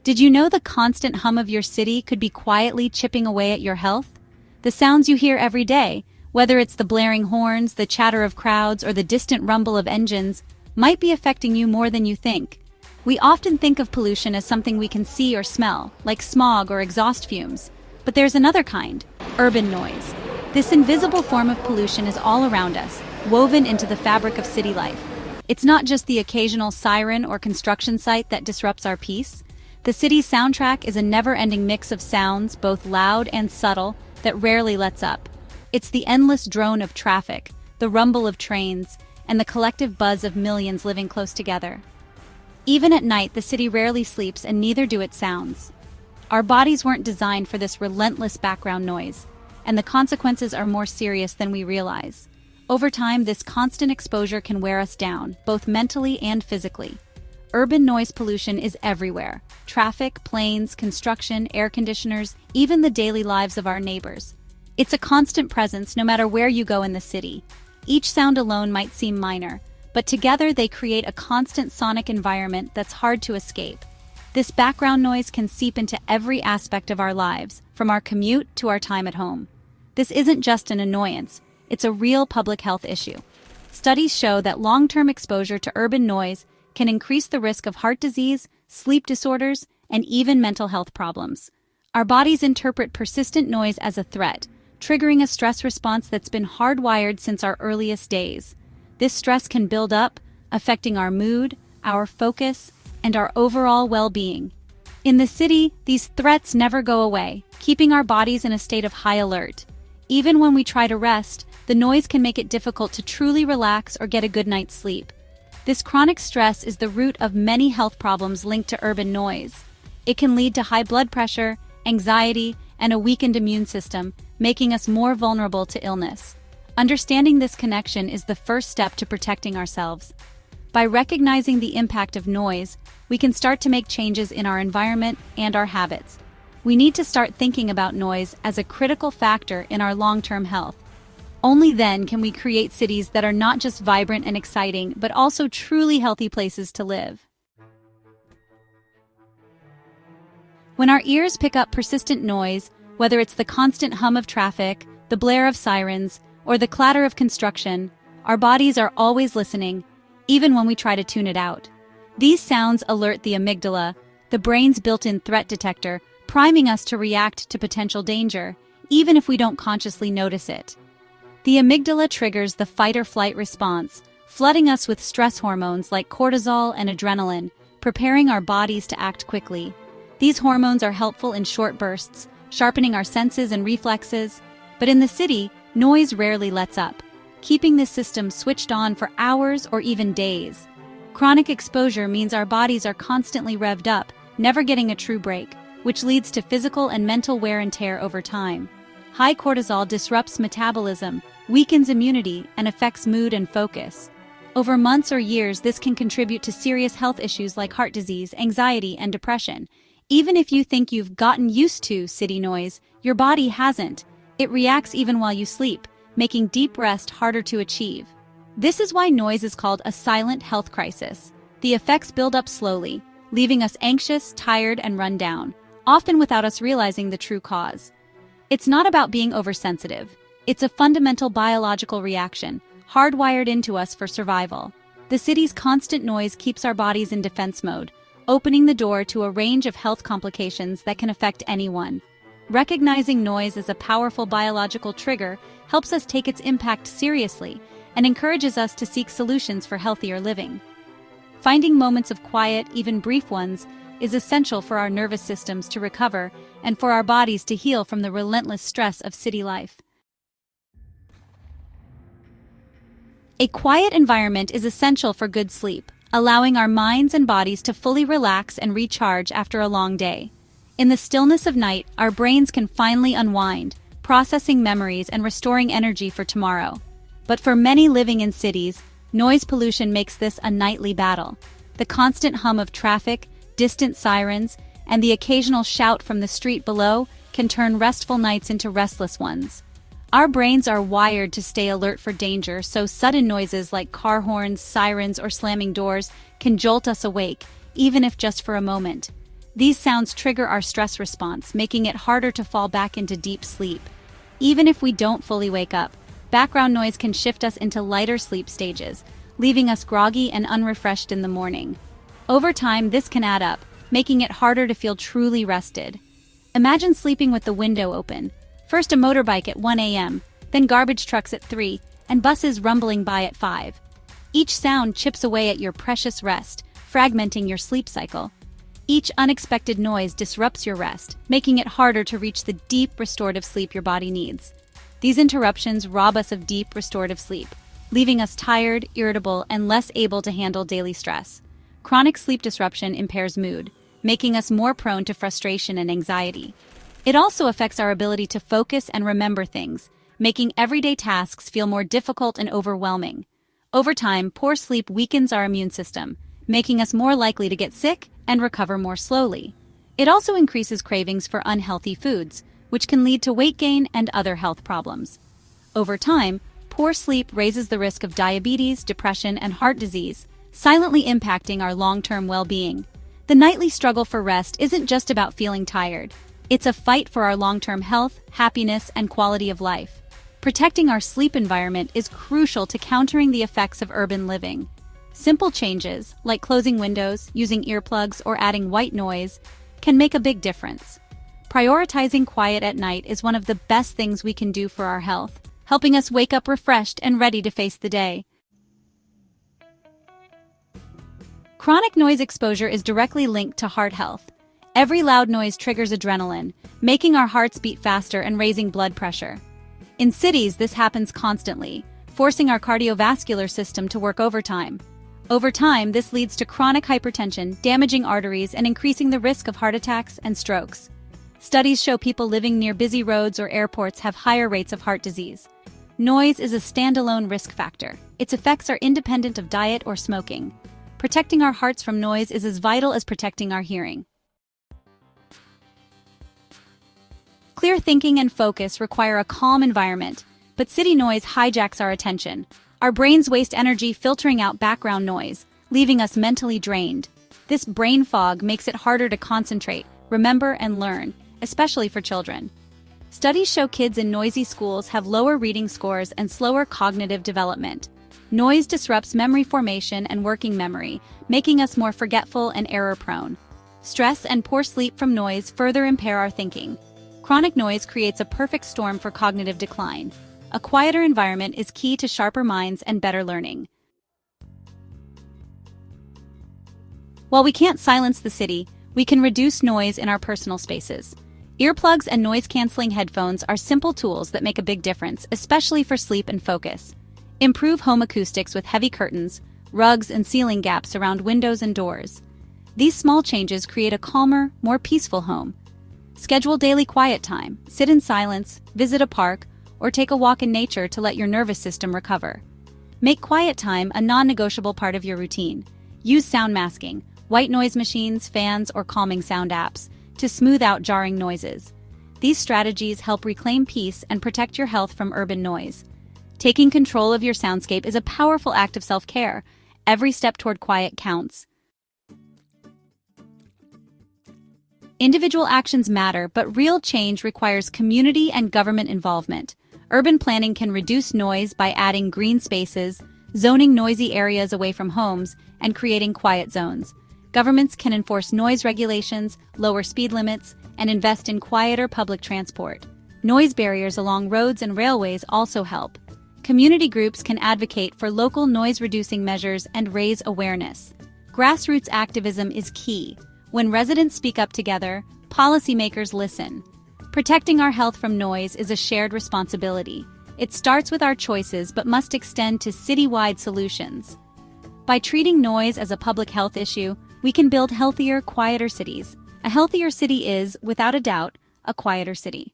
Did you know the constant hum of your city could be quietly chipping away at your health? The sounds you hear every day, whether it's the blaring horns, the chatter of crowds, or the distant rumble of engines, might be affecting you more than you think. We often think of pollution as something we can see or smell, like smog or exhaust fumes. But there's another kind, urban noise. This invisible form of pollution is all around us, woven into the fabric of city life. It's not just the occasional siren or construction site that disrupts our peace. The city's soundtrack is a never-ending mix of sounds, both loud and subtle, that rarely lets up. It's the endless drone of traffic, the rumble of trains, and the collective buzz of millions living close together. Even at night, the city rarely sleeps, and neither do its sounds. Our bodies weren't designed for this relentless background noise, and the consequences are more serious than we realize. Over time, this constant exposure can wear us down, both mentally and physically. Urban noise pollution is everywhere. Traffic, planes, construction, air conditioners, even the daily lives of our neighbors. It's a constant presence no matter where you go in the city. Each sound alone might seem minor, but together they create a constant sonic environment that's hard to escape. This background noise can seep into every aspect of our lives, from our commute to our time at home. This isn't just an annoyance, it's a real public health issue. Studies show that long-term exposure to urban noise can increase the risk of heart disease, sleep disorders, and even mental health problems. Our bodies interpret persistent noise as a threat, triggering a stress response that's been hardwired since our earliest days. This stress can build up, affecting our mood, our focus, and our overall well-being. In the city, these threats never go away, keeping our bodies in a state of high alert. Even when we try to rest, the noise can make it difficult to truly relax or get a good night's sleep. This chronic stress is the root of many health problems linked to urban noise. It can lead to high blood pressure, anxiety, and a weakened immune system, making us more vulnerable to illness. Understanding this connection is the first step to protecting ourselves. By recognizing the impact of noise, we can start to make changes in our environment and our habits. We need to start thinking about noise as a critical factor in our long-term health. Only then can we create cities that are not just vibrant and exciting, but also truly healthy places to live. When our ears pick up persistent noise, whether it's the constant hum of traffic, the blare of sirens, or the clatter of construction, our bodies are always listening, even when we try to tune it out. These sounds alert the amygdala, the brain's built-in threat detector, priming us to react to potential danger, even if we don't consciously notice it. The amygdala triggers the fight-or-flight response, flooding us with stress hormones like cortisol and adrenaline, preparing our bodies to act quickly. These hormones are helpful in short bursts, sharpening our senses and reflexes, but in the city, noise rarely lets up, keeping this system switched on for hours or even days. Chronic exposure means our bodies are constantly revved up, never getting a true break, which leads to physical and mental wear and tear over time. High cortisol disrupts metabolism, weakens immunity, and affects mood and focus. Over months or years, this can contribute to serious health issues like heart disease, anxiety, and depression. Even if you think you've gotten used to city noise, your body hasn't. It reacts even while you sleep, making deep rest harder to achieve. This is why noise is called a silent health crisis. The effects build up slowly, leaving us anxious, tired, and run down, often without us realizing the true cause. It's not about being oversensitive. It's a fundamental biological reaction, hardwired into us for survival. The city's constant noise keeps our bodies in defense mode, opening the door to a range of health complications that can affect anyone. Recognizing noise as a powerful biological trigger helps us take its impact seriously and encourages us to seek solutions for healthier living. Finding moments of quiet, even brief ones, is essential for our nervous systems to recover and for our bodies to heal from the relentless stress of city life. A quiet environment is essential for good sleep, allowing our minds and bodies to fully relax and recharge after a long day. In the stillness of night, our brains can finally unwind, processing memories and restoring energy for tomorrow. But for many living in cities, noise pollution makes this a nightly battle. The constant hum of traffic, distant sirens, and the occasional shout from the street below can turn restful nights into restless ones. Our brains are wired to stay alert for danger, so sudden noises like car horns, sirens, or slamming doors can jolt us awake, even if just for a moment. These sounds trigger our stress response, making it harder to fall back into deep sleep. Even if we don't fully wake up, background noise can shift us into lighter sleep stages, leaving us groggy and unrefreshed in the morning. Over time, this can add up, making it harder to feel truly rested. Imagine sleeping with the window open. First a motorbike at 1 a.m., then garbage trucks at 3, and buses rumbling by at 5. Each sound chips away at your precious rest, fragmenting your sleep cycle. Each unexpected noise disrupts your rest, making it harder to reach the deep restorative sleep your body needs. These interruptions rob us of deep restorative sleep, leaving us tired, irritable, and less able to handle daily stress. Chronic sleep disruption impairs mood, making us more prone to frustration and anxiety. It also affects our ability to focus and remember things, making everyday tasks feel more difficult and overwhelming. Over time, poor sleep weakens our immune system, making us more likely to get sick and recover more slowly. It also increases cravings for unhealthy foods, which can lead to weight gain and other health problems. Over time, poor sleep raises the risk of diabetes, depression, and heart disease, silently impacting our long-term well-being. The nightly struggle for rest isn't just about feeling tired. It's a fight for our long-term health, happiness, and quality of life. Protecting our sleep environment is crucial to countering the effects of urban living. Simple changes, like closing windows, using earplugs, or adding white noise, can make a big difference. Prioritizing quiet at night is one of the best things we can do for our health, helping us wake up refreshed and ready to face the day. Chronic noise exposure is directly linked to heart health. Every loud noise triggers adrenaline, making our hearts beat faster and raising blood pressure. In cities, this happens constantly, forcing our cardiovascular system to work overtime. Over time, this leads to chronic hypertension, damaging arteries, and increasing the risk of heart attacks and strokes. Studies show people living near busy roads or airports have higher rates of heart disease. Noise is a standalone risk factor. Its effects are independent of diet or smoking. Protecting our hearts from noise is as vital as protecting our hearing. Clear thinking and focus require a calm environment, but city noise hijacks our attention. Our brains waste energy filtering out background noise, leaving us mentally drained. This brain fog makes it harder to concentrate, remember, and learn, especially for children. Studies show kids in noisy schools have lower reading scores and slower cognitive development. Noise disrupts memory formation and working memory, making us more forgetful and error-prone. Stress and poor sleep from noise further impair our thinking. Chronic noise creates a perfect storm for cognitive decline. A quieter environment is key to sharper minds and better learning. While we can't silence the city, we can reduce noise in our personal spaces. Earplugs and noise-canceling headphones are simple tools that make a big difference, especially for sleep and focus. Improve home acoustics with heavy curtains, rugs, and ceiling gaps around windows and doors. These small changes create a calmer, more peaceful home. Schedule daily quiet time, sit in silence, visit a park, or take a walk in nature to let your nervous system recover. Make quiet time a non-negotiable part of your routine. Use sound masking, white noise machines, fans, or calming sound apps to smooth out jarring noises. These strategies help reclaim peace and protect your health from urban noise. Taking control of your soundscape is a powerful act of self-care. Every step toward quiet counts. Individual actions matter, but real change requires community and government involvement. Urban planning can reduce noise by adding green spaces, zoning noisy areas away from homes, and creating quiet zones. Governments can enforce noise regulations, lower speed limits, and invest in quieter public transport. Noise barriers along roads and railways also help. Community groups can advocate for local noise-reducing measures and raise awareness. Grassroots activism is key. When residents speak up together, policymakers listen. Protecting our health from noise is a shared responsibility. It starts with our choices but must extend to citywide solutions. By treating noise as a public health issue, we can build healthier, quieter cities. A healthier city is, without a doubt, a quieter city.